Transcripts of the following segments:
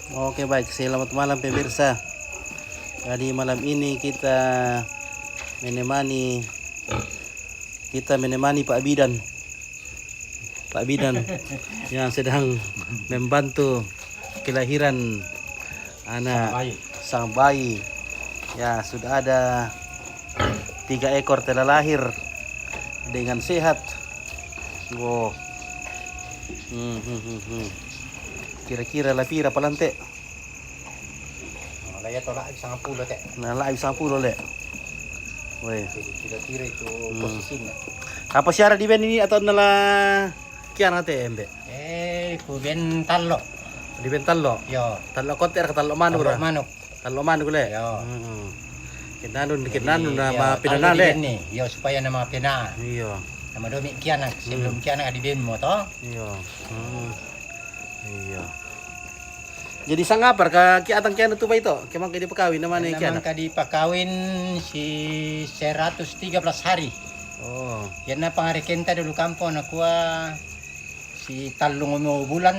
Oke baik, selamat malam pemirsa. Jadi malam ini menemani menemani Pak Bidan. Pak Bidan yang sedang membantu kelahiran anak sang bayi. Ya, sudah ada 3 ekor telah lahir dengan sehat. Wow. Kira-kira lapira palante. Laya tolak 10 teh. Nah, live 10 le. Weh. Jadi kira-kira itu posisinya. Apa siara di ben ini atau nala kian ate embe? Ku ben tallo. Di ben tallo. Yo, Tallo koter ke tallo manu tallo ra. manuk. Tallo manu le. Yo. Kinanun na Jadi, mapinana tallo di ben le. nih. Yo supaya nama pena. Iya. Nama domi kian sebelum kian di ben mo to. Iya. Iya. Jadi sangapar ka ki atang kian tu ba ito? Kemang kadi pakawin naman ni kian. Naman kadi pakawin si 113 hari. Oh. Yan na pangarikenta dulu kampo na kuha si talong bulan,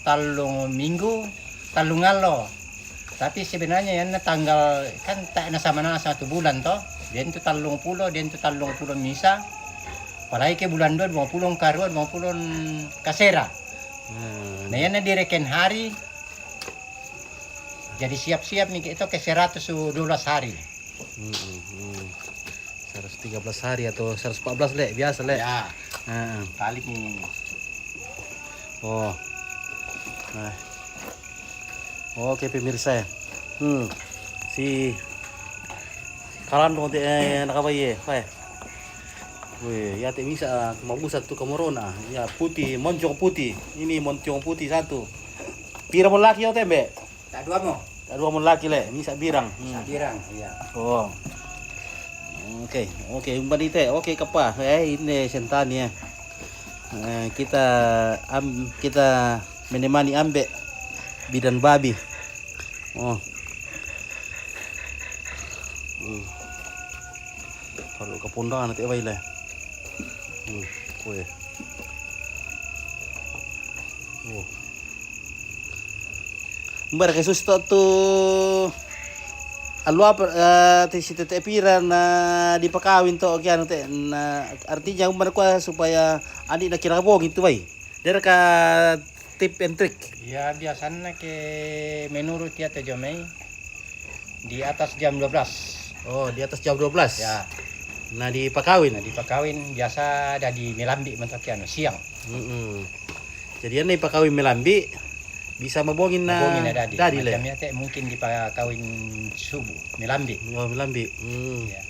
talong minggu, talong ngalo. Tapi sebenarnya yan na tanggal kan tak na sama na 1 bulan to. Diyan to 30, diyan to 30 misa. Palagi ke bulan 2, 20 karuan, 20 kasera. Nah yan na direken hari. Jadi siap-siap nih itu ke 112 hari. 113 hari atau 114 le, biasa le. Ya, Heeh. balik nih. Oh. Nah. Oke pemirsa. Si kalan dong nakabaye, pa. Wih, ya bisa mabusat tuh kamorona. Ya putih, moncong putih. Ini moncong putih satu. Pira mon laki yo tembe? Tak dua mo. Tak 2 mon laki le, bisa birang. Birang, iya. Oh. Oke, umbanite. Oke kapa. Ini sentanya. Kita menemani ambe bidan babi. Oh. Kalau ke pondangan nanti awal lah. Kue. Oh. Mbak kasus tu alwa ti si tete pira na dipakawin to okay ano te na artinya umbar ko supaya adi na kirabo gitu bay. Dera ka tip and trick. Ya biasanya ke menurut ya Teh Jomei di atas jam 12. Oh, di atas jam 12. Ya. Nah, dipakawin. Nah, dipakawin biasa ada di Melambi mentakian siang. Jadi ana ipakawin melambi bisa mabongin na Mabongin na dadi le. Macamnya teh mungkin dipakawin subuh Melambi. Oh, melambi. Ya.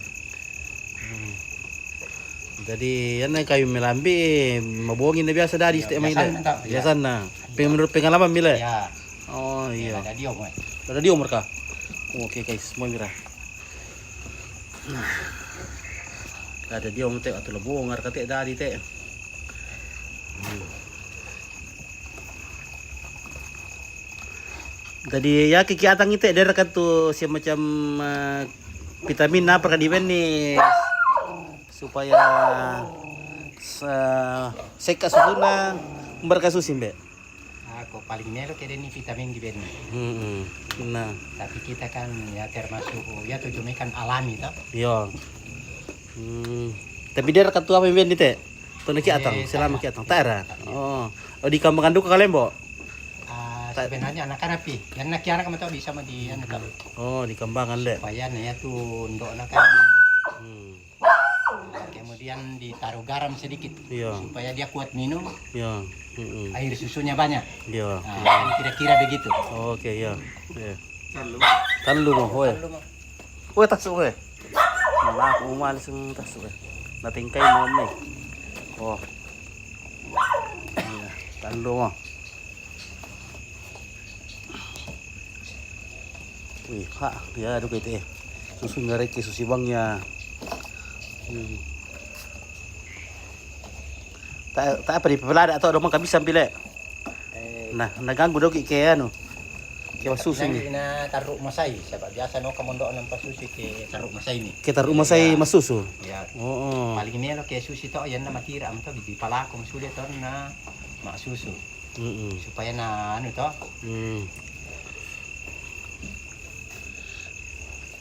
Jadi yan na kayo melambi mabongin na biasa dadi setiap main. biasa na. Menurut pengalaman mila. Ya. Oh iya. Ada dia mo. Ada di umur kah? Oke guys, semua mira. Ada dia umur teh atau lebong ngar kate dadi teh. Tadi ya kegiatan itu ada kan tuh semacam vitamin apa kan nih supaya seka susuna berkasus imbe. Aku paling melo ke ini vitamin di beni. Nah, Tapi kita kan ya termasuk ya tujuannya kan alami toh. iya. Tapi dia rekat tuh apa imbe teh? Tuh ki atang, selama ki atang tara. Oh, di kampung kandu kalian, Bo? Sebenarnya anak-anak pi, yang nak kamu tahu bisa mau di anak kamu. Oh, di kambangan le. Supaya ya tuh ndok kan. Kemudian ditaruh garam sedikit. Iya. Supaya dia kuat minum. Iya. Air susunya banyak. Iya. Nah, kira-kira begitu. Oke, iya. Iya. Tanlu mo, hoy. Hoy tasu hoy. Nah, aku umalis ng tasu hoy. Natingkay mo nih. Oh. Iya, tanlu mo. Wih, ya aduh gitu ya. Susu ngareki susi bangnya. Tak apa di pelada atau ada mangka bisa pile. Nah, naganggu daw kayak ano. Kayak susu ni. Na taruh masai, sebab biasa no kamondok ng pasusi ke taruh masai ni. Kita rumah saya masusu. Ya. Oo. Paling melo ke susi to yan na matira am to di palakong sulit to na masusu. Supaya na ano to.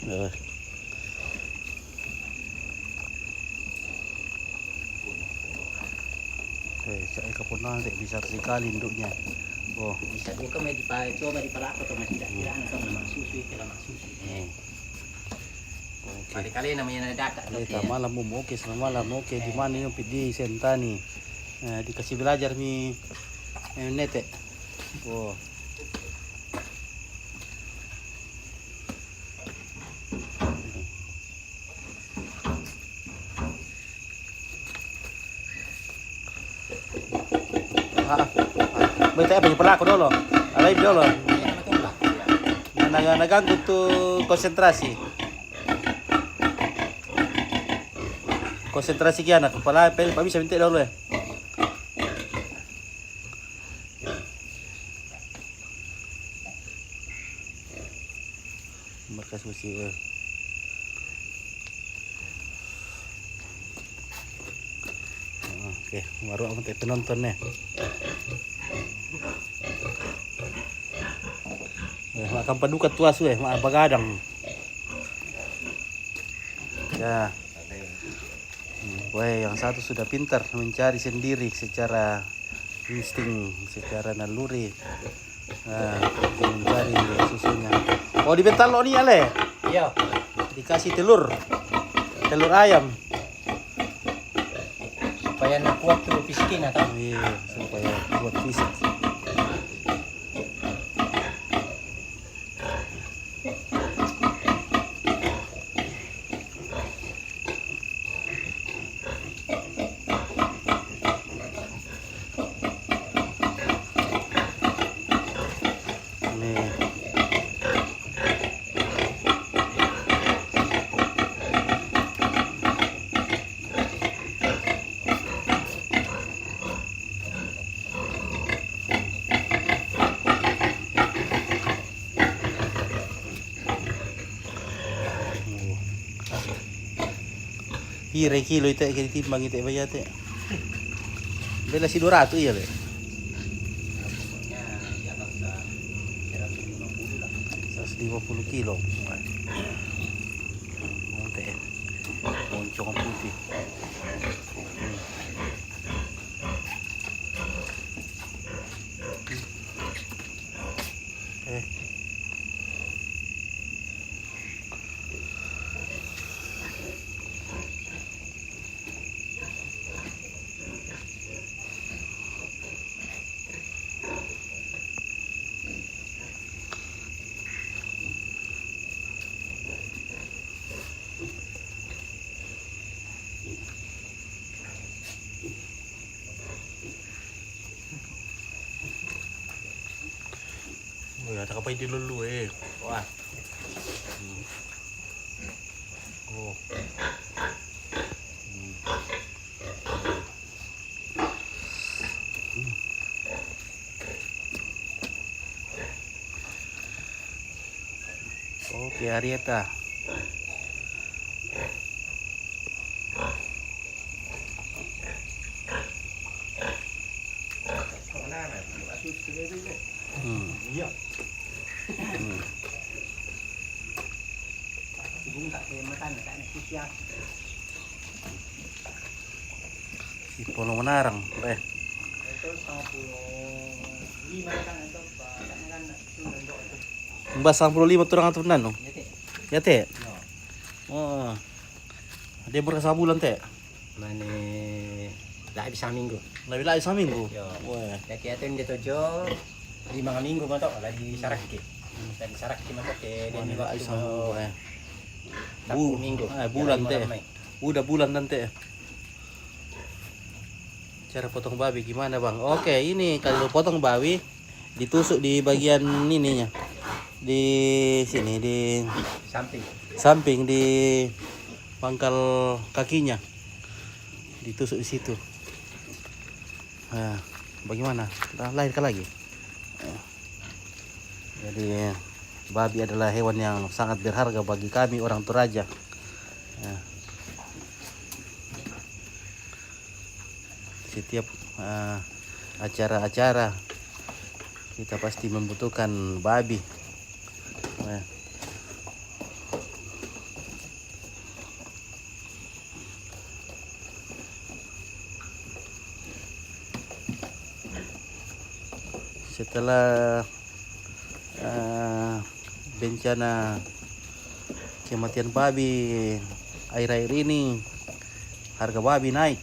Eh. Saya kapunan bisa sekali induknya. Oh, Bisa juga may coba dipalako to mas tidak atau nama susu itu nama susu. oke. Kali-kali namanya data. Kita malam mau oke, selamat malam oke. Di mana ini di Sentani. Dikasih belajar mi nete. Oh. Baik apa yang pernah aku dulu, live dulu. Naganggu tuh konsentrasi. Konsentrasi kian aku pala pak bisa minta dulu ya. Markas musik. Oke, baru aku penonton nih. Makan paduka tua su bagadang. Ya. Wah, yang satu sudah pintar mencari sendiri secara insting, secara naluri. Nah, mencari susunya. Oh, dibental lo nih ale. Iya. Dikasih telur ayam. Supaya nak kuat tuh piskin atau? Iya, supaya buat fisik. Pire kilo itu kayak ditimbang itu apa ya teh? Bela si 200 ya le. Pokoknya di atas 150 lah. 150 kilo. Teh. Moncong putih. Oh ya, tak apa itu dulu Wah. Oh. Oke, Arieta. Iya. Bung tak makan tak nasi siap. Si Pono Menarang, Itu 55 kan itu kan Mbak 95 turang aturan no. Ya teh. Oh. Dia berkasa bulan teh. Mane lah bisa minggu. Lebih lagi seminggu. Yo. Wah. Ya kita itu ditojo 5 minggu matok lah di Saraki. Dan di Saraki matok ke Ini den lagi seminggu. Minggu. Bulan teh. Udah bulan nanti. Cara potong babi gimana bang? Oke, ini kalau potong babi ditusuk di bagian ininya, di sini di samping di pangkal kakinya, ditusuk di situ. Nah, bagaimana? Lahirkan lagi. Jadi babi adalah hewan yang sangat berharga bagi kami orang Toraja. Nah, setiap acara-acara kita pasti membutuhkan babi. Nah, setelah bencana kematian babi air-air ini, harga babi naik.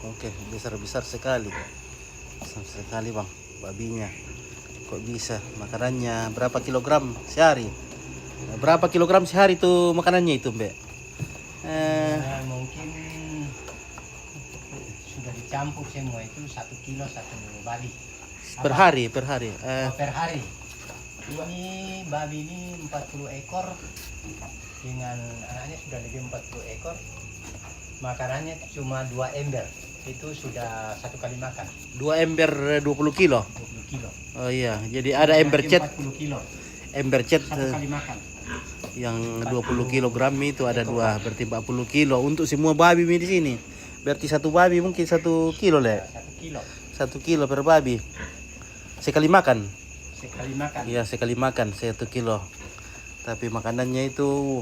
Oke, besar-besar sekali. Besar sekali bang, babinya. Kok bisa? Makanannya berapa kilogram sehari? Berapa kilogram sehari tuh makanannya itu, Mbak? Mungkin sudah dicampur semua itu 1 kilo 1 babi. Per hari, per hari. Per hari. Ini babi ini 40 ekor dengan anaknya sudah lebih 40 ekor. Makanannya cuma 2 ember. Itu sudah 1 kali makan. 2 ember 20 kilo. 20 kilo. Oh iya, jadi ada ember cet. 40 kilo. Ember cet 1 kali makan. yang 20 kilogram itu ada 2, berarti 40 kilo untuk semua babi di sini. Berarti satu babi mungkin 1 kilo le. 1 kilo. 1 kilo per babi. Sekali makan. Sekali makan. Iya, sekali makan 1 kilo. Tapi makanannya itu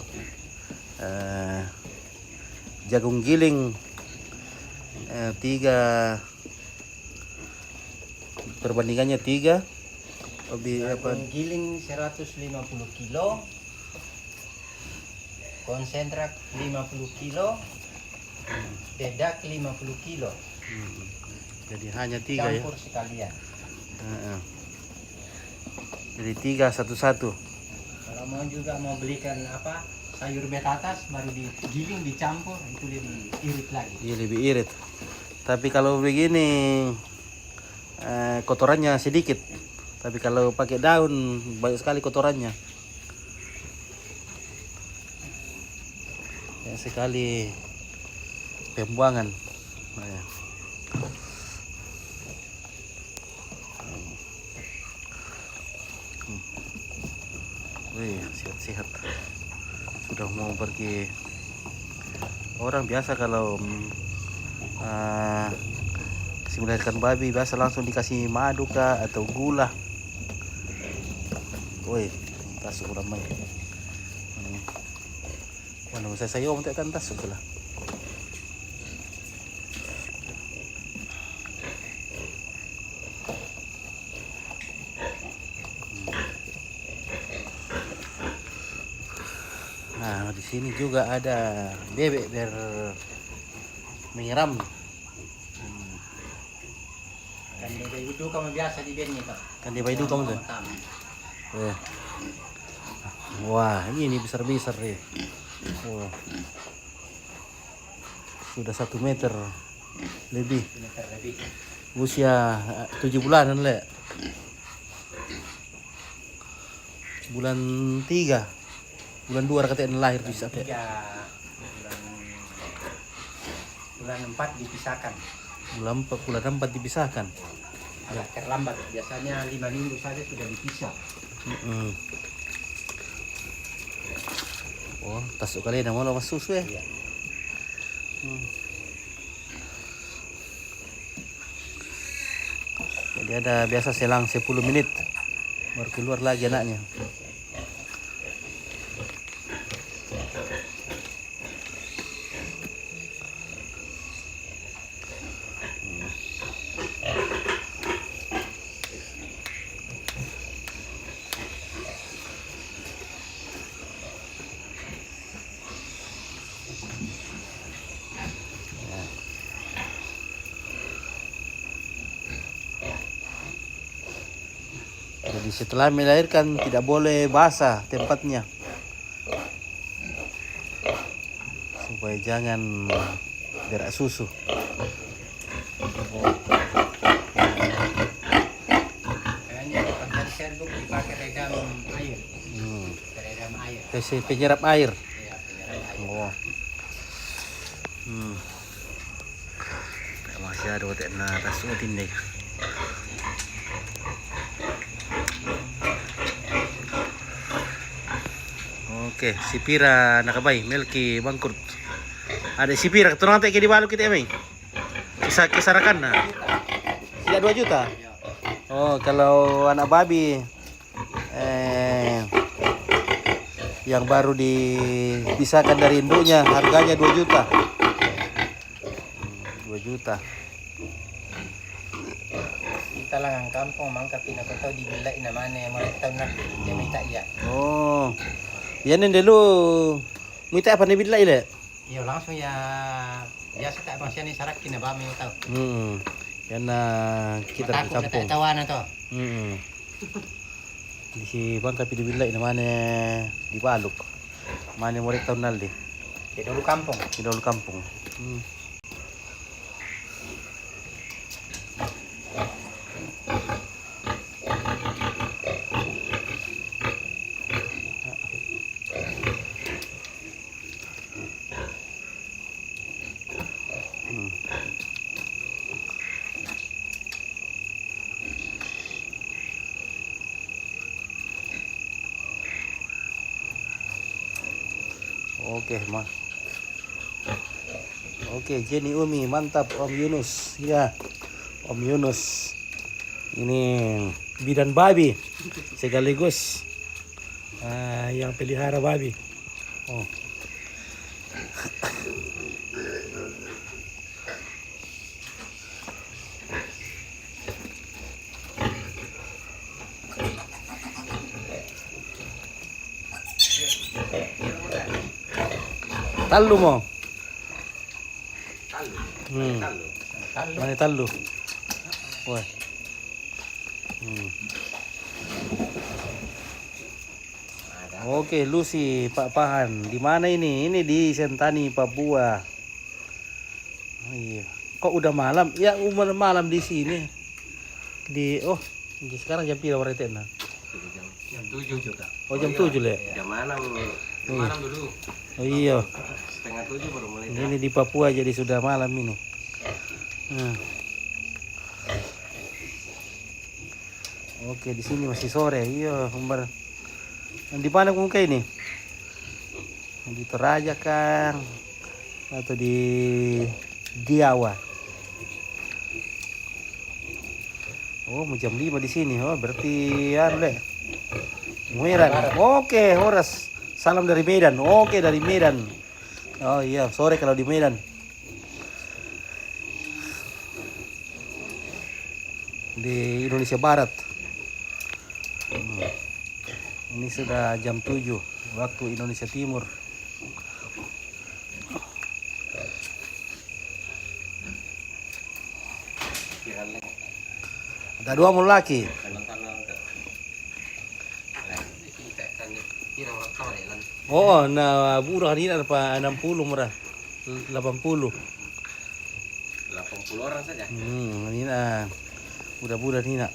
jagung giling 3, perbandingannya 3 lebih apa? Jagung giling 150 kilo. Konsentrat 50 kilo. Dedak 50 kilo. Jadi hanya 3 ya. Campur sekalian. Jadi 3 satu-satu. Kalau mau juga mau belikan apa sayur betatas baru digiling dicampur itu lebih irit lagi. Iya, lebih irit. Tapi kalau begini kotorannya sedikit. Tapi kalau pakai daun banyak sekali kotorannya. Banyak sekali pembuangan. Nah, ya. Wih, sehat-sehat. Sudah mau pergi. Orang biasa kalau kasih melahirkan babi biasa langsung dikasih madu kah atau gula. Woi, tasuk ramai. Mana saya mau tekan tasuk lah. Nah, di sini juga ada bebek menyiram. Kan bebek itu kamu biasa di beni kan. Kan dia itu kamu tuh. Wah, ini besar-besar deh. Wah. Sudah 1 meter lebih. Usia 7 bulanan le. Bulan 3. Bulan 2 katanya lahir di saat bulan 4 dipisahkan. bulan 4 dipisahkan. Agak terlambat, biasanya 5 minggu saja sudah dipisah. Oh, tasuk kali mau lepas susu ya. Iya. Jadi ada biasa selang 10 menit baru keluar lagi anaknya. Jadi setelah melahirkan tidak boleh basah tempatnya supaya jangan berak susu. Kayaknya pakai serbuk dipakai redam air. Redam air. Penyerap air. Iya, penyerap air. Oh. Masih ada waktu na tasutin deh. Oke, sipira nakabay, Melki Bangkurt. Ada sipira, turun nanti ke di balu kita emang. Kisarakan na. Tidak 2 juta. Iya. Oh, kalau anak babi yang baru dipisahkan dari induknya harganya 2 juta. 2 juta. Kita lang ang kampung, mangka pinakoto di bilay na mana mo tahun na dia minta ya. Oh. Yan dulu. Muita apa ni bidla ile? Iyo langsung ya biasa tak masih ni sarak kinabami tahu. Yan na kita di Takut kampung. tak tawanan to. Di si bangka pidi bidla ina mana di Baluk. Mana mo rek taunal di. Di dulu kampung. Di dulu kampung. Oke, Mas. Oke, Jenny Umi, mantap Om Yunus. Ya, Om Yunus. Ini bidan babi sekaligus yang pelihara babi. Oh. Talu mo. Talu. Mana talu? Wah. Oke, Lucy, Pak Pahan. Di mana ini? Ini di Sentani, Papua. Oh iya. Kok udah malam? Ya, umur malam di sini. Sekarang jam berapa berarti nah? Jam 7 juga. Oh, jam 7 ya? Jam malam dulu. Oh iya. Setengah 7 baru mulai. Ini di Papua jadi sudah malam ini. Oke, di sini masih sore. Iya, umbar. Di mana muka ini? Di Toraja kan? Atau di Diawa? Oh, jam 5 di sini. Oh, berarti Medan. Oke, Horas. Salam dari Medan. Oke, dari Medan. Oh iya, sore kalau di Medan. Di Indonesia Barat. Ini sudah jam 7 waktu Indonesia Timur. Ada 2 mulu lagi. Oh, na murah ini apa 60 murah. 80. 80 orang saja. Ini na. Mudah-mudah ini nak.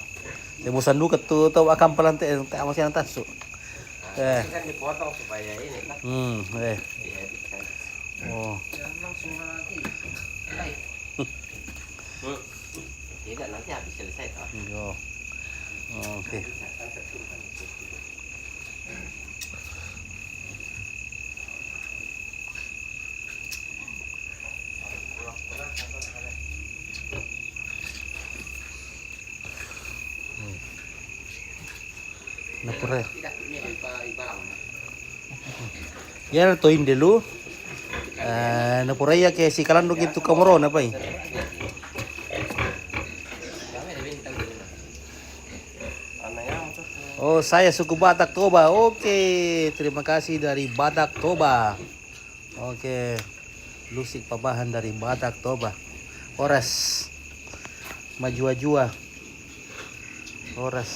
Saya bosan dulu ketu tahu akan pelantik tak masih yang tasuk. Kan dipotong supaya ini kan. Dieditkan. Oh. Langsung lagi. Tidak, nanti habis selesai toh. Yo. Oke. Napura. Ya toin dulu. Napura ya ke si kalandok itu kamoron apa ini? Oh, saya suku Batak Toba. Oke, terima kasih dari Batak Toba. Oke, Lusik Pabahan dari Batak Toba. Horas Majua-jua. Horas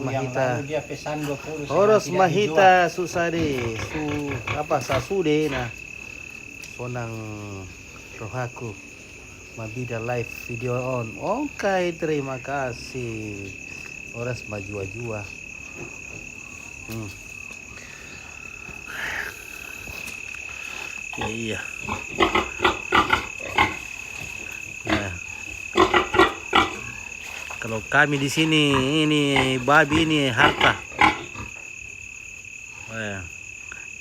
Mahita. Dia pesan 20. Horas Mahita Susade. Sasude na. Sonang Rohaku. Mabida live video on. Oke, terima kasih. Horas Majua-jua. Iya. Nah, kalau kami di sini ini babi ini harta.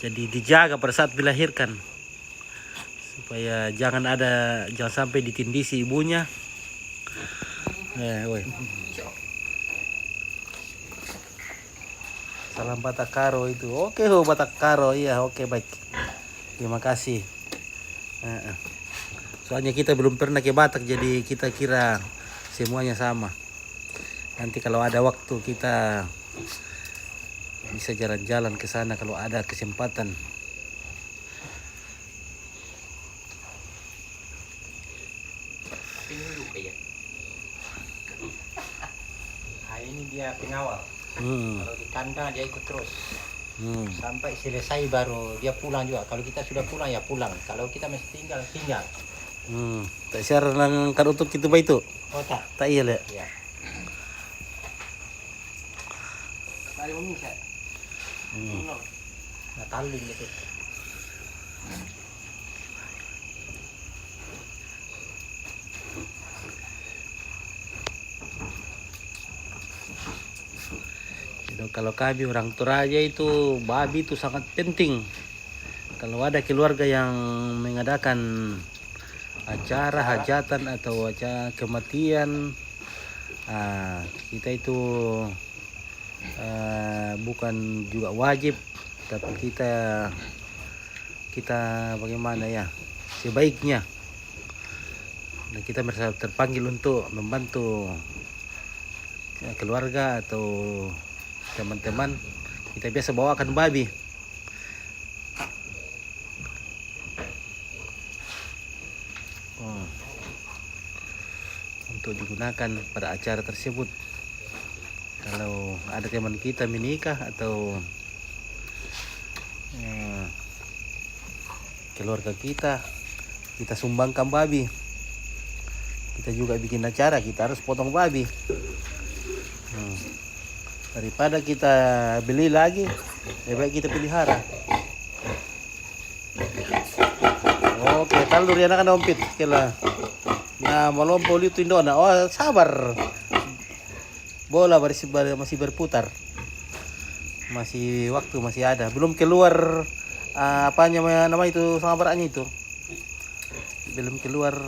Jadi dijaga pada saat dilahirkan supaya jangan sampai ditindisi ibunya. Salam Batak Karo itu. Oke, Batak Karo. Iya, oke baik. Terima kasih. Soalnya kita belum pernah ke Batak, jadi kita kira semuanya sama. Nanti kalau ada waktu kita bisa jalan-jalan ke sana kalau ada kesempatan. Ini dia pengawal. Kalau di kandang dia ikut terus. Sampai selesai baru dia pulang juga. Kalau kita sudah pulang ya pulang. Kalau kita masih tinggal. Tak siaran lang karutok itu ba itu? Oh tak. Tak iya le. Ya. Mari memisah. Nah, taling gitu. Kalau kami orang Toraja itu babi itu sangat penting. Kalau ada keluarga yang mengadakan acara hajatan atau acara kematian, kita itu bukan juga wajib, tapi kita bagaimana ya, sebaiknya dan kita merasa terpanggil untuk membantu keluarga atau teman-teman. Kita biasa bawakan babi untuk digunakan pada acara tersebut. Kalau ada teman kita menikah atau keluarga kita sumbangkan babi. Kita juga bikin acara, kita harus potong babi. Daripada kita beli lagi, lebih baik kita pelihara. Oke, talur yan na ompit kila na malompo itu indona. Oh, sabar. Bola masih berputar. Masih waktu masih ada. Belum keluar apanya nama itu sama beratnya itu. Belum keluar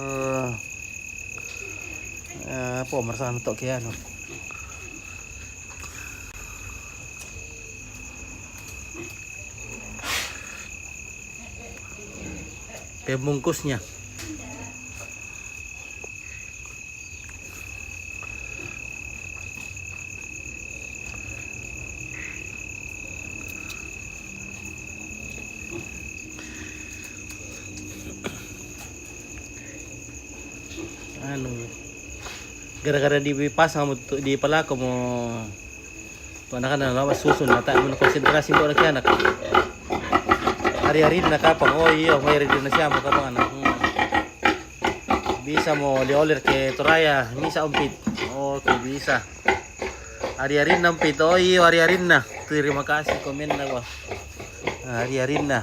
apa merasakan tok kiano. Pembungkusnya. Gara-gara dipasang di palako mo anak-anak lawas susun mata mo konsentrasi mo anak-anak. Hari-hari na kapang, oh iya, may ready na siya mo kapang anak. Bisa mo lioler ke Toraya, misa umpit. Okay, bisa. Hari-hari na umpit, oh iya, hari-hari na. Terima kasih komen na ko. Hari-hari na.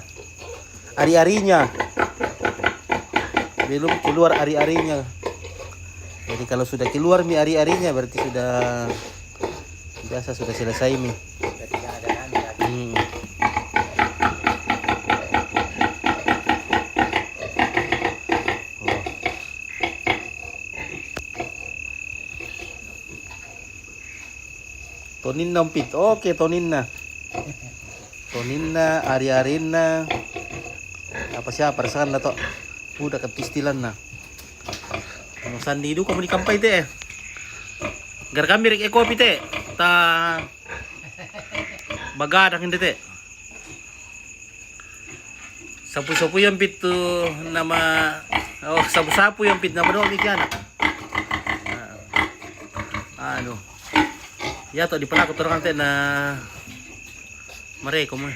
Hari-harinya. Belum keluar hari-harinya. Jadi kalau sudah keluar mi hari-harinya berarti sudah biasa sudah selesai mi. Tonin na umpit. Okay, tonin na. Tonin na, ari-arin na. Apa siya, parasan na to. Udah ketistilan na. Ano sandi do kamu di kampay te. Gar kami rek kopi te. Ta bagadak hindi te. Sapu-sapu yung pit to nama sapu-sapu yung pit na mano ikan. Ano. Ya to di pala ko turang te na mare ko mo.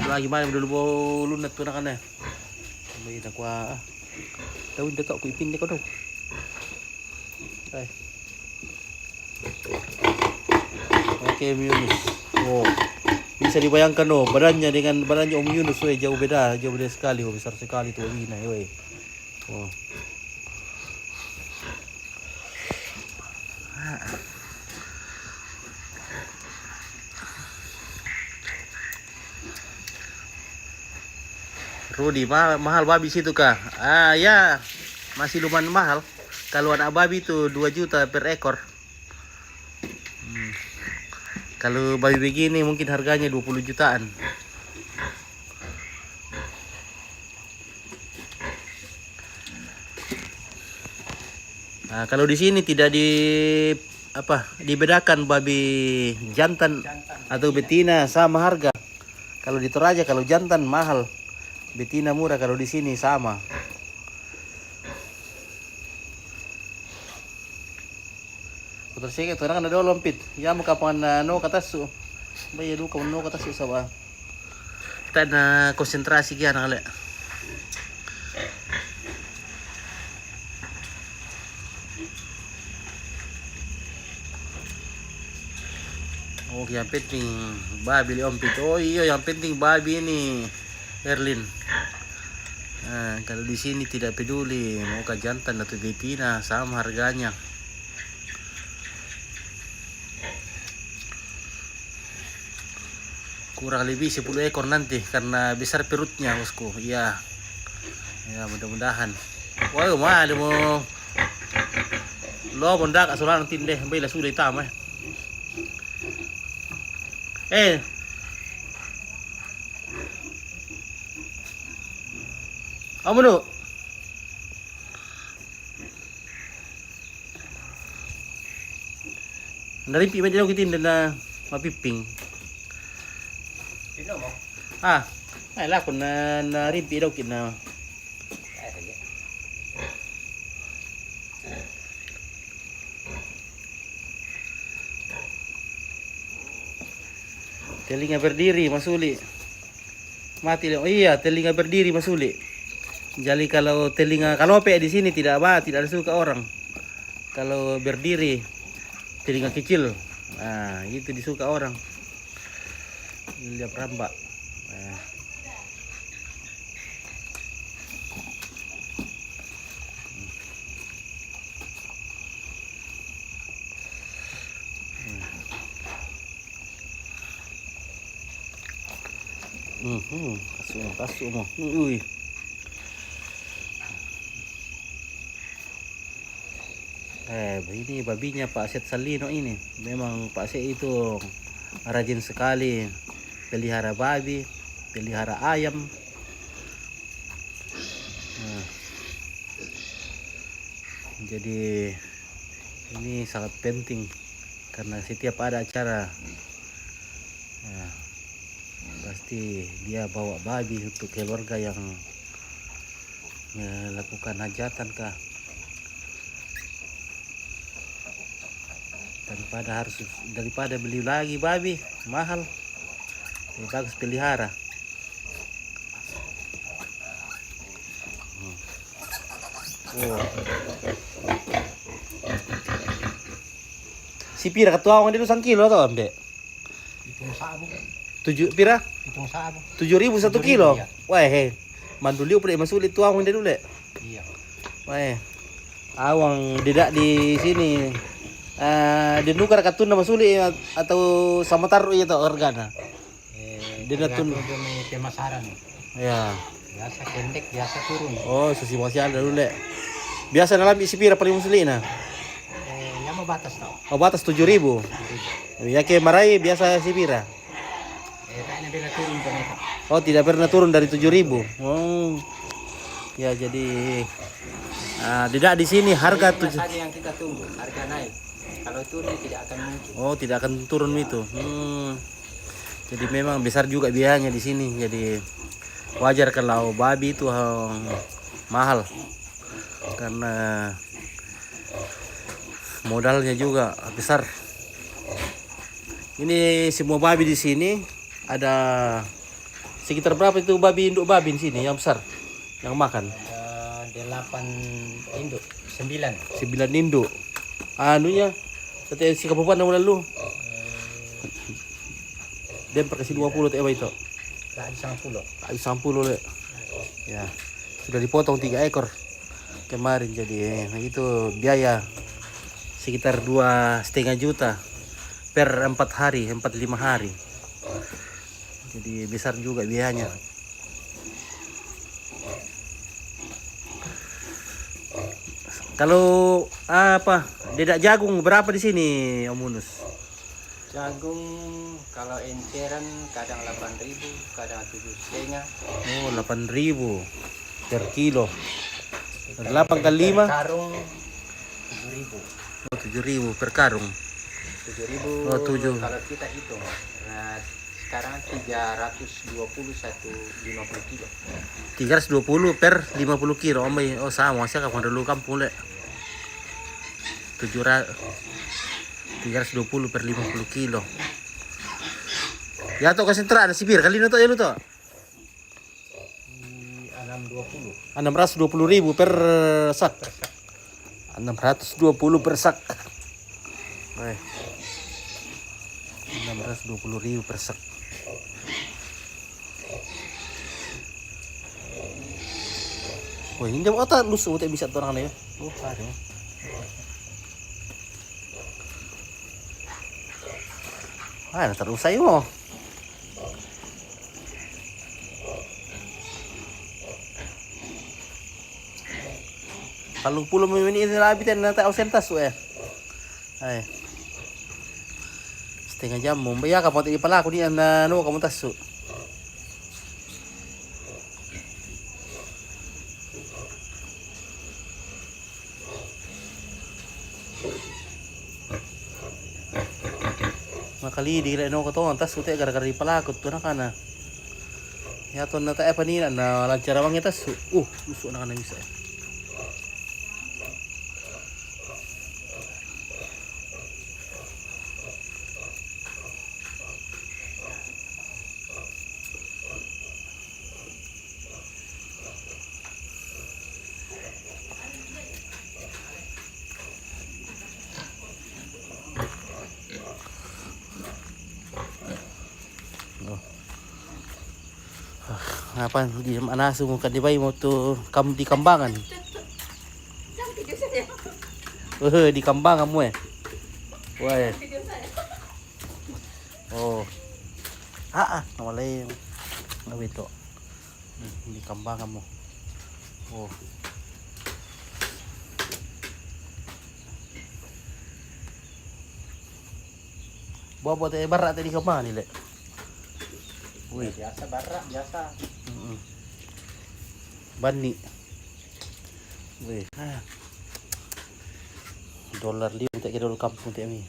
Lagi mana dulu bawa lunat tu nak kan. Bayi nak kuah. Tahu dah tak aku ipin dia kau tahu. Oke, Yunus. Oh. Bisa dibayangkan oh, badannya dengan badannya Om Yunus jauh beda sekali, oh, besar sekali tuh Wina, weh. Oh. Rudi, mahal babi situ kah? Ya, masih lumayan mahal. Kalau anak babi itu 2 juta per ekor. Kalau babi begini mungkin harganya 20 jutaan. Nah, kalau di sini tidak dibedakan babi jantan atau betina sama harga. Kalau di Toraja kalau jantan mahal, betina murah. Kalau di sini sama. Terus saya kata orang ada lompit. Ya mau kapan no kata su. Bayar dulu kamu no kata su sama. Kita na konsentrasi kian kali. Oh, yang penting babi lompit. Oh iya, yang penting babi ini Erlin. Nah, kalau di sini tidak peduli mau ke jantan atau betina sama harganya. Kurang lebih 10 ekor nanti karena besar perutnya bosku. Iya. Ya mudah-mudahan. Wah, mah ada mau lo bondak asuran nanti deh, baiklah sudah hitam Kamu dulu. Dari pi medyo kitin na mapiping. Sino mo? Ay la kun na rimpi daw kin na. Telinga berdiri masuli. Mati oh iya, telinga berdiri masuli. Jadi kalau telinga kalope di sini tidak ada suka orang. Kalau berdiri telinga kecil. Nah, itu disuka orang. Lihat rambak. Nah. Kasih mo. Uy. Ini babinya Pak Aset Salino ini. Memang Pak Aset itu rajin sekali pelihara babi, pelihara ayam. Nah, jadi ini sangat penting karena setiap ada acara pasti dia bawa babi untuk keluarga yang melakukan hajatan kah. Daripada beli lagi babi mahal, lebih bagus pelihara. Si pira ketua orang itu 1 kilo atau ambe? Hitung sabu. 7 pira? Hitung sabu. 7.000 1 kilo. Iya. Wah manduli udah masulit tuang dia dulu. Iya. Wah awang tidak di sini. Dinukar katun na masuli atau sama taruh itu organa. Tergantung demi pemasaran. Ya. Biasa pendek, biasa turun. Oh, sosial dulu le. Biasa dalam isi pira paling musli na. Yang mau batas tau. Oh, batas 7.000. Ya ke marai biasa si pira. Kayaknya bila turun ke mereka. Oh, tidak pernah turun dari 7.000. Oh. Ya jadi tidak di sini harga 7. Saja yang kita tunggu, harga naik. Kalau turun tidak akan mungkin. Oh, tidak akan turun itu. Jadi memang besar juga biayanya di sini. Jadi wajar kalau babi itu mahal. Karena modalnya juga besar. Ini semua babi di sini ada sekitar berapa itu babi induk babi di sini yang besar yang makan? 8 induk, 9 induk. Anunya setiap si kabupaten yang lalu dia kasih 20 teh itu tak 10 le. Ya sudah dipotong 3 ekor kemarin. Jadi itu biaya sekitar 2,5 juta per 4 hari 5 hari. Jadi besar juga biayanya. Kalau dedak jagung berapa di sini Om Munus? Jagung kalau enceran kadang 8.000, kadang 7,5. Oh, 8.000 per kilo. 8 kali 5. Karung 7.000. Oh, 7.000 per karung. 7.000 Oh, 7. kalau kita hitung. Nah, sekarang 320 50 kilo. 320 per 50 kilo. Oh, sama saya kapan dulu kampung lek. 320 per 50 kilo. Ya, to konsentrasi ada sibir kali itu ya lu to. 620. 620.000 per sak. 620 per sak. 620.000 per sak. Wah, ini jam otak lu sebutnya bisa tuh orang ya. Oh, ada. Ah, terus saya mau. Kalau pulau ini lebih dan nanti ausentas tuh ya. Ay. Setengah jam mau bayar kamu tadi pala aku ni anda no kamu tasu. Makali di no ko to tas ute gara-gara di pala aku tuh nakana. Ya to na ta apa ni na lancar bang kita su. Musuh nakana bisa. Apa di mana semua kan dibayi mau tuh di Kambangan. Di Kambangan kamu ya. Wah. Oh. Nama lain. Apa itu? Di Kambangan kamu. Oh. Bawa barat tadi Kambangan ni lek. Wih, biasa barak biasa. Bani. Wih. Dolar dia tak kira dulu kampung tak ni.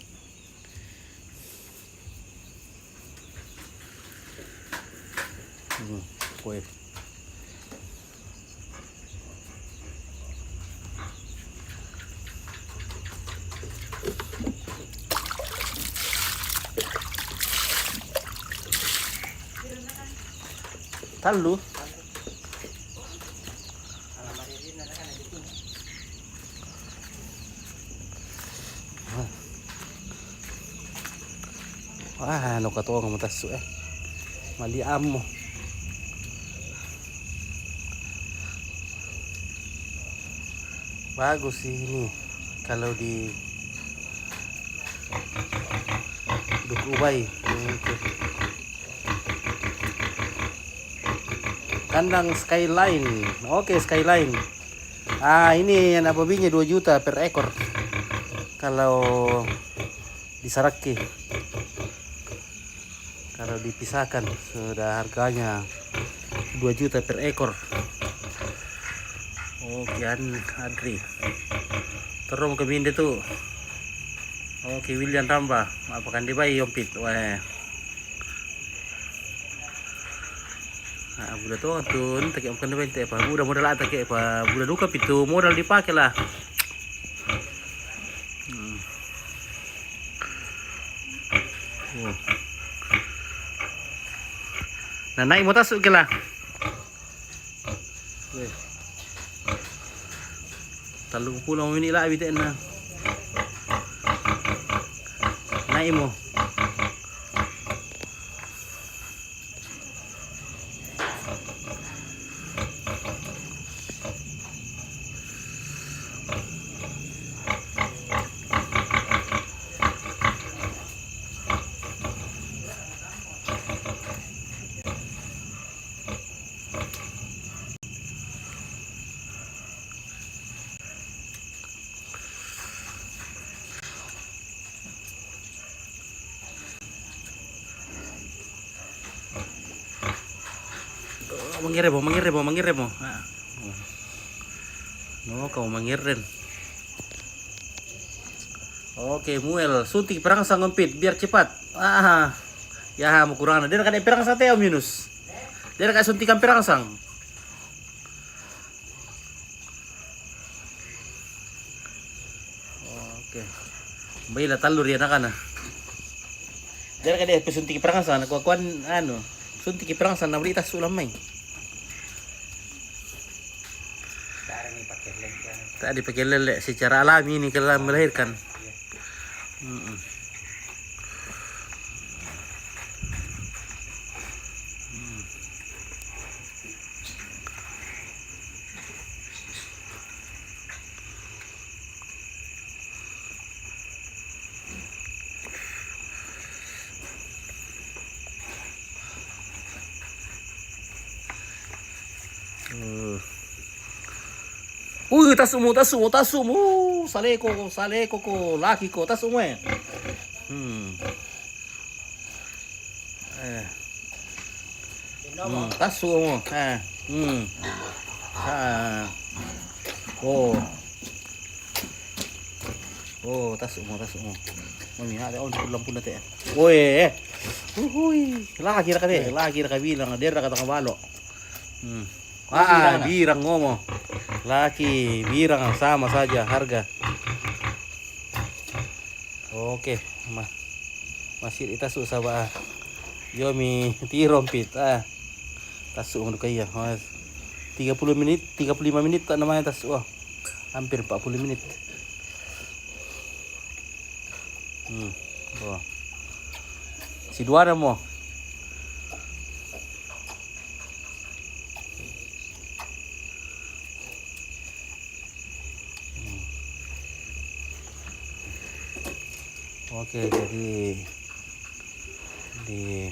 Wih. Talu. Wah, ano ka to ang mataso eh. Maliam mo. Bagus sih ini kalau di Duku Ubay. Kandang Skyline. Oke, Skyline. Ini yang babinya 2 juta per ekor. Kalau di Saraki. Kalau dipisahkan sudah harganya 2 juta per ekor. Oke, Adri. Terus ke binde tuh. Oke, William tambah. Apakah dibayi yompit? Wah. Budak tuh tak kira bukan bente apa budak modal atas ke apa budak duka itu modal dipakai lah. Nah, naik motor masuk ke lah. Talu pulang ini lah bitek na. Naik mo. mangirim mo. No, kau mangirim. Oke, Muel, suntik perangsang ngompit biar cepat. Ya, mau kurang. Dia kan perangsang teh Om Yunus. Dia kan suntikan perangsang. Oke. Baiklah talur ya nakana. Dia kan dia pesuntik perangsang, kuan suntik perangsang na beli tas ulam mai. Tak dipakai lele secara alami ini kalau melahirkan. Tasumu. Saleko ko, laki ko, tasumu eh. Tasumu. Tasumu. Mami, ada on lampu na te. Laki ra ka bilang, der ra ka kabalo. Birang ngomo. Laki, birang sama saja harga. Oke, masih itasu sabah. Yomi tirompit. Tasu ngono kaya. 35 menit tak namanya tasu. Hampir 40 menit. Si dua ada mo. Oke, jadi di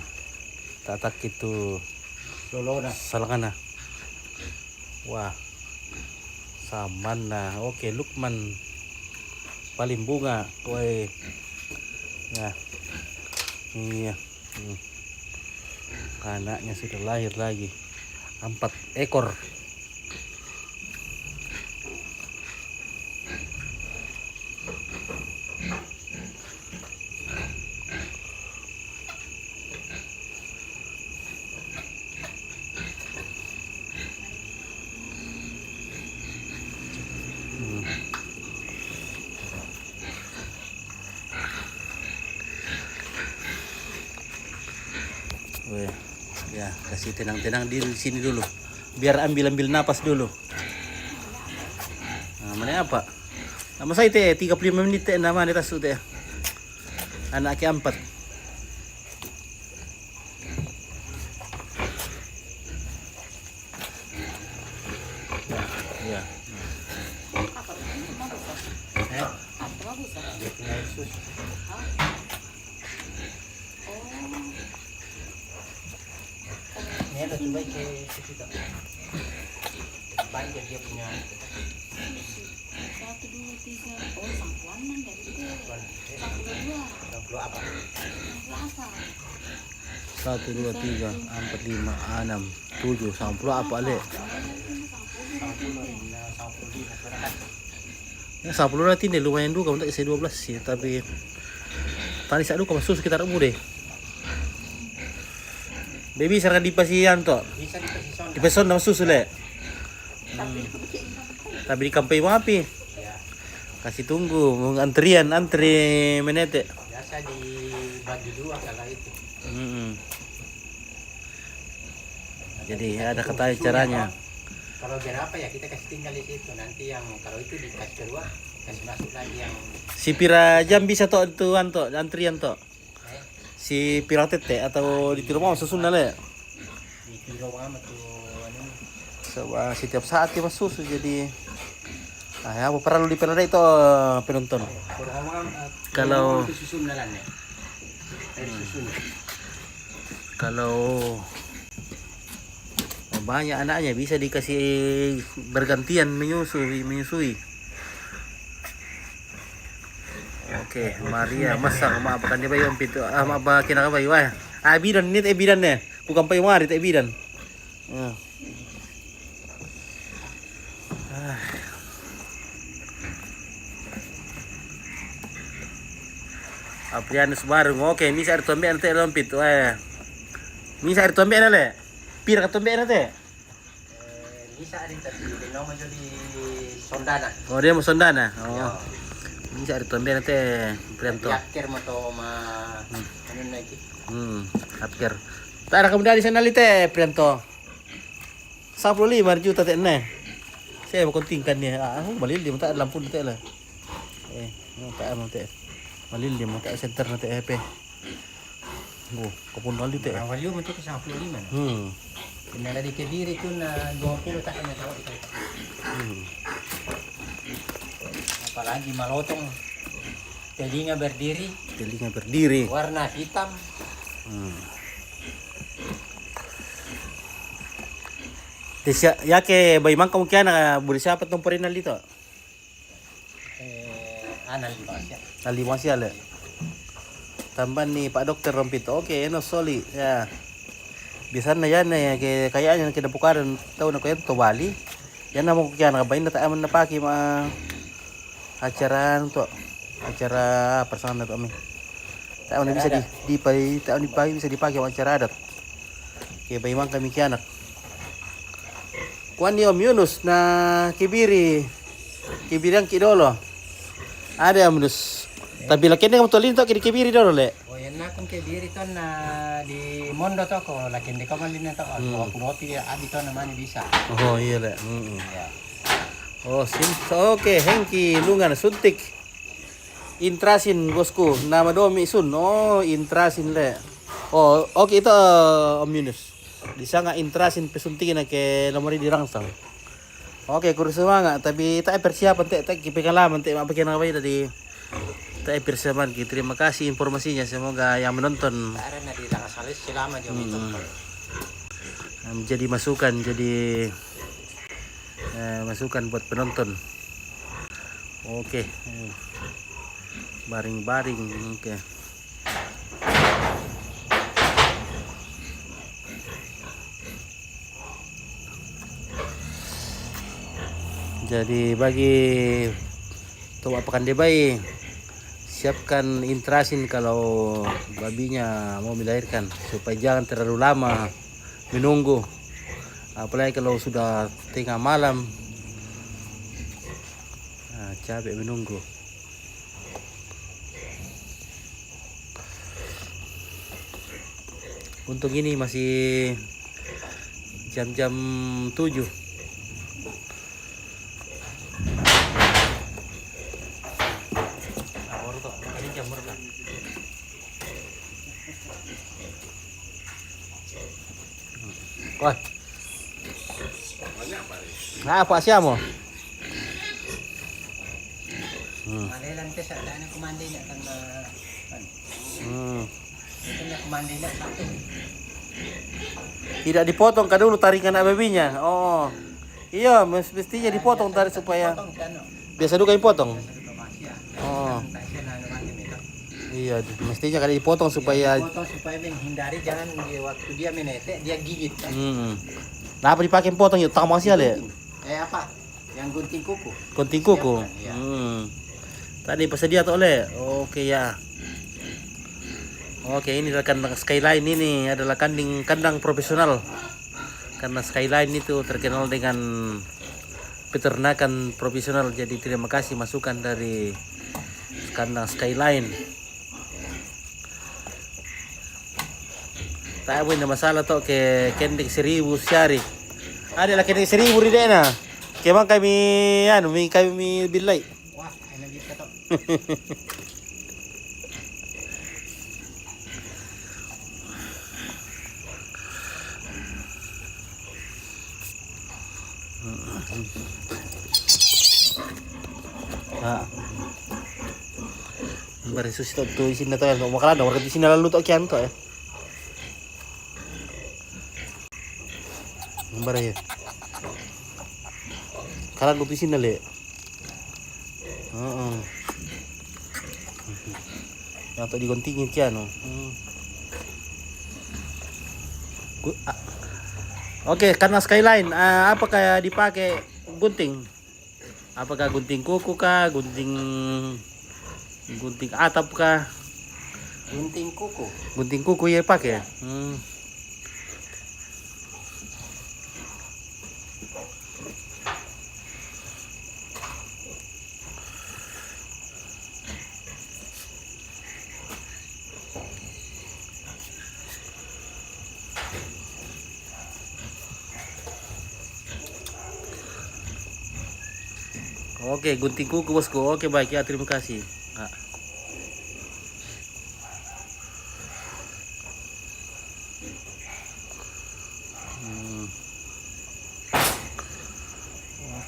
tatak itu salangana. Wah, samana. Oke, Lukman paling bunga. Nah, iya. Anaknya sudah lahir lagi 4 ekor. Ya, kasih tenang-tenang di sini dulu. Biar ambil napas dulu. Mana apa? Nama saya teh 35 menit teh nama di tas teh. Anak ke 4. Ya. Ini ada coba ke kita. Banyak dia punya. 1, 2, 3. Sampuanan dari itu. 1, 2. Sampul apa? Sampul 1, 2, apa? 3, 4, 5, 6, 7. Sampul apa le? Ya sampul nanti deh lumayan juga untuk isi 12 sih, tapi tadi saya dulu masuk sekitar umur deh. Baby sarang di pasian to. Bisa dikasih Di peson nama susu le. Tapi di kampai wapi. Ya, Kasih tunggu, antri menete. biasa dibagi 2 kalau itu. Jadi ada kata caranya. Kalau berapa ya kita kasih tinggal di situ. Nanti yang kalau itu dikasih keluar, kasih masuk lagi yang Si pira jam bisa to tuan to antrian to. eh, Si pira tete atau di rumah susun le. di kilo amat tuh. Coba setiap saat dia susu jadi ya apa perlu dipelada itu penonton. Kalau- itu susun dalam ya. Susun. Kalau banyak anaknya bisa dikasih bergantian menyusui. Oke, Maria masak maafkan dia bayi ompit. Maaf kena bayi wah. Bidan ni bidan ne. Bukan payu mari bidan. Aprianus Barung. Oke, misa air tombe nanti lompit. Wah. Misa air tombe nale. Pira ka tombe nanti. Bisa ada tapi binomo jadi sondana. Oh, dia mau sondana. Oh. Misa air tombe nanti Prianto. Akhir mo to ano na iki. Akhir. Tara kemudian di sana lite Prianto. 15 juta teh ne. Saya mau kontingkan dia. Balil dia tak lampu nanti lah. Tak anu teh. Malil dia mau tak center nanti EP. Kapun wali teh. Awal yo mentok 55. Kenala di Kediri tu na 20 tak kami tahu itu. Apalagi malotong. Telinga berdiri. Warna hitam. Tisya yake bay man kemungkinan boleh siapa tumpurin nali to? Anal di Pasya. Nali masih ale. Tambah nih Pak Dokter Rompito. Oke, no soli ya. Biasanya yan kayaknya kita pukaran tahu nak to Bali. Yan na mo kaya nakabayin na tayo na paki acara untuk acara personal to kami. Tahu na bisa bisa dipakai acara adat. Kaya bay man kami kianak. Kuan dia Om Yunus na Kibiri ang Kidolo. Ada Om Yunus. Tapi laki ni kamu tolin to Kibiri dolo le. Oh yan na kung Kibiri to na di Mondo to ko laki hindi ko malin na to. Kunopi abi to naman bisa. Oh iya le. Oh oke Hengki Lungan suntik. Intrasin bosku. Nama domi sun. Oh intrasin le. Oh oke itu Om Yunus. Di sana intrasin pesuntingin na ke nomor di rangsang. Oke, kurus semangat tapi tak persiapan tak kipengalaman tak apa kena apa tadi. Tak persiapan ki. Terima kasih informasinya. Semoga yang menonton Karena di Langasalis selama jam itu. Jadi masukan masukan buat penonton. Oke. Baring-baring oke. Jadi bagi Tua Pekan Debai siapkan intrasin kalau babinya mau melahirkan supaya jangan terlalu lama menunggu. Apalagi kalau sudah tengah malam. Capek menunggu. Untung ini masih jam-jam 7. Wah. Nah, apa siya mo? Malilan ka sa daan ng kumandi na kan Ito na kumandi na sa akin. Tidak dipotong ka dulu tarikan babinya. Oh. Iya, mestinya dipotong tarik supaya biasa juga dipotong. Oh. Iya, mestinya kada dipotong supaya menghindari jangan waktu dia menetek dia gigit. Nah, apa dipakai potong itu tak masih ale? Apa? Yang gunting kuku. Gunting kuku. Ya. Tadi pesedia tuh oleh. Oke ya. Oke, ini adalah kandang Skyline ini adalah kandang profesional. Karena Skyline itu terkenal dengan peternakan profesional. Jadi terima kasih masukan dari kandang Skyline. Tak ada masalah tuh ke kendek 1000 syari. Ada lah kendek 1000 di dena. Kemang kami kami bilai. Wah, enak bisa tuh. Bari susi tuh isin na to yan. Makalan na warga di sinalalu to kian to eh. Bari. Kalan lupi sinale. Yang to digontingin kian no. Oke, karena Skyline apa kayak dipakai gunting? Apakah gunting kuku kah, gunting atap kah? Gunting kuku. Gunting kuku ya pakai. Oke, gunting kuku bosku. Oke, baik ya, terima kasih. Nah.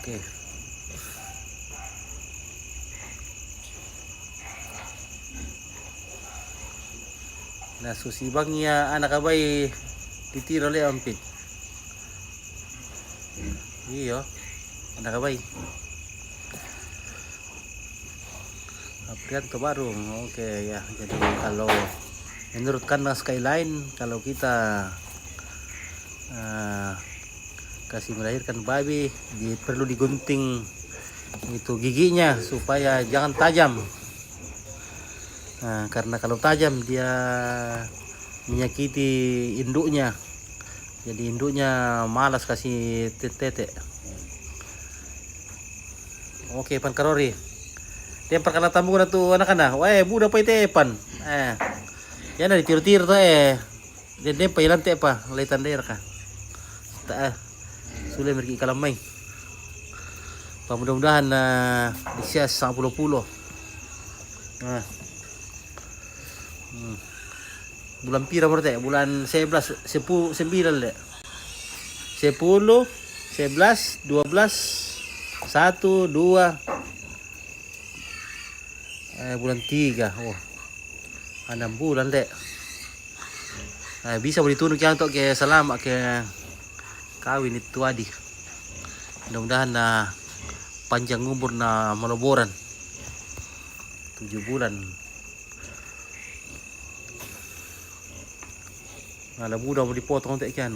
Oke. Nah, susi bangnya anak abai ditiro le ampit. Iya, anak abai. Aprianto Barung. Oke ya. Jadi kalau menurut Kanang Skyline, kalau kita kasih melahirkan babi, perlu digunting itu giginya supaya jangan tajam. Nah, karena kalau tajam dia menyakiti induknya. Jadi induknya malas kasih tete. Oke, pan karori. Tempar kana tambung na tu anak-anak. Weh, budak pa itepan. Yan na ditir-tir to Dede pa ilan te pa, laitan daer ka. Ta sulit mergi kalamay. Mudah-mudahan disias sa pulo-pulo. Bulan pira mo te? Bulan 11, 9 le. 10, 11, 12, 1, 2 bulan 3. Oh. 6 bulan dek. Bisa boleh tunuk yang untuk ke selamat ke kawin itu adi. Mudah-mudahan panjang umur na maloboran. 7 bulan. Ala mudah mau dipotong untuk ikan.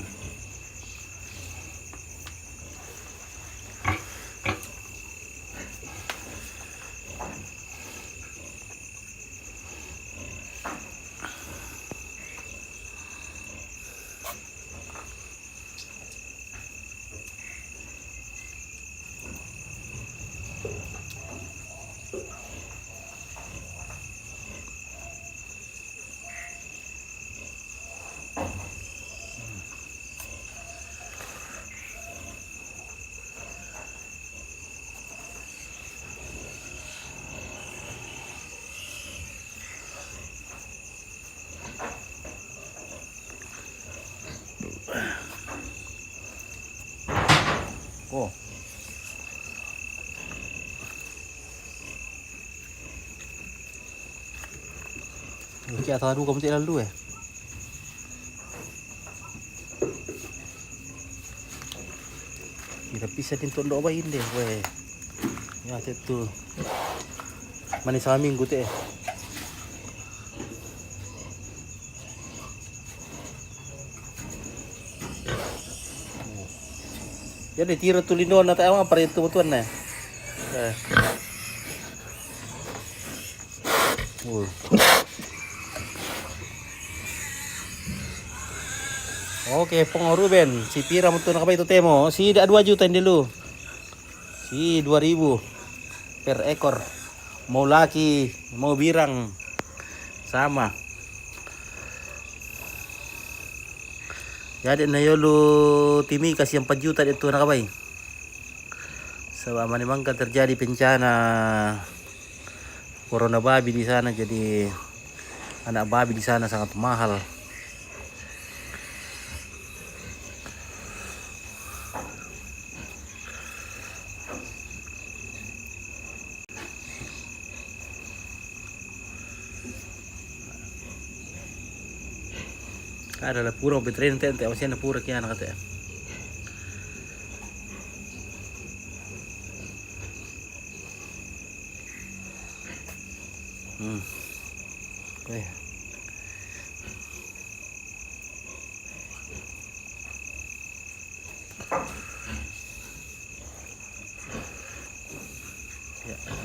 Oh. Oke, atau aduh kamu tidak lalu Kita bisa tintok ndok bayin deh, weh. Ya itu. Manis sama minggu teh. Jadi tiro tulindo na tayo apa itu tuan na. Oke, Pong Ruben, si pira mo na kapay ito temo. Si 2 juta dulu. Si 2.000 per ekor. Mau laki, mau birang. Sama. Jadi na yolo timi kasih 4 juta itu na kapay. Selama memang kan terjadi bencana corona babi di sana, jadi anak babi di sana sangat mahal. Ada lah pura betren tente masih ada pura kian kata.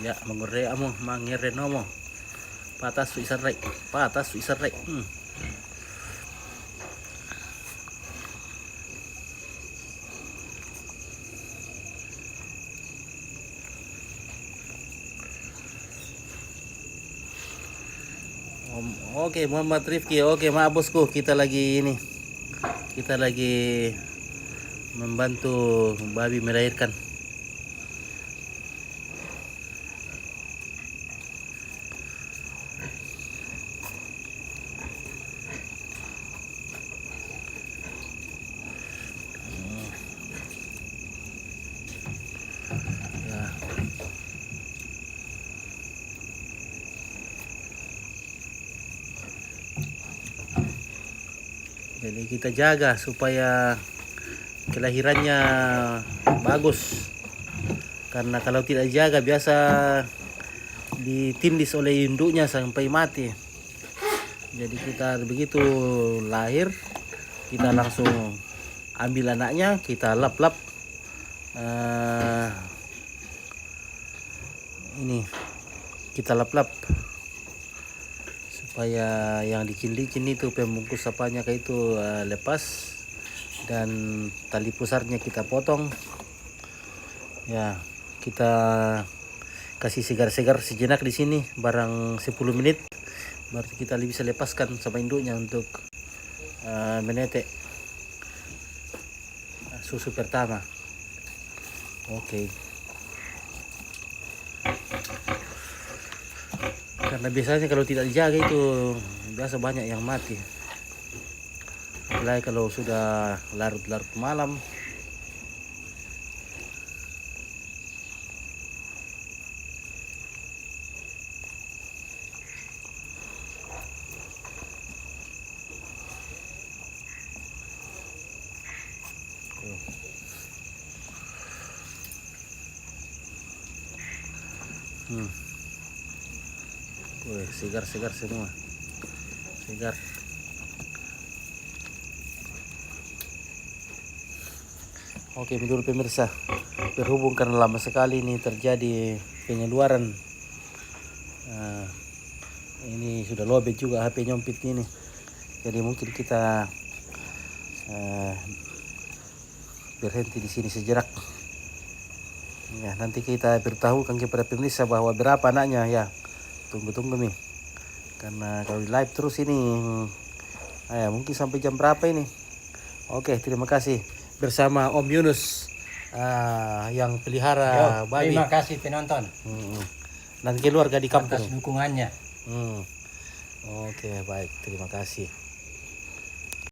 Ya, mangurre amo, mangere nomo. Patas su isarrek, patas su isarrek. Oke, Muhammad Rifki. Oke, maaf bosku, kita lagi membantu babi melahirkan. Ya. Jadi kita jaga supaya kelahirannya bagus. Karena kalau tidak jaga biasa ditindis oleh induknya sampai mati. Jadi kita begitu lahir, kita langsung ambil anaknya, kita lap-lap. Ini kita lap-lap supaya yang licin-licin itu pembungkus apanya kayak itu lepas, dan tali pusarnya kita potong. Ya, kita kasih segar-segar sejenak di sini barang 10 menit, baru kita bisa lepaskan sama induknya untuk menetek susu pertama. Oke. Karena biasanya kalau tidak dijaga itu biasa banyak yang mati. Apalagi kalau sudah larut-larut malam. Wih, segar-segar semua. Segar. Oke, menurut pemirsa, berhubung karena lama sekali ini terjadi penyeluaran, ini sudah lobet juga HP nyompit ini. Jadi mungkin kita berhenti di sini sejenak. Ya, nanti kita beritahukan kepada pemirsa bahwa berapa anaknya ya. Tunggu nih, karena kalau di live terus ini mungkin sampai jam berapa ini. Oke, terima kasih bersama Om Yunus yang pelihara babi. Terima kasih penonton Dan keluarga di kampung atas dukungannya. Oke, baik, terima kasih.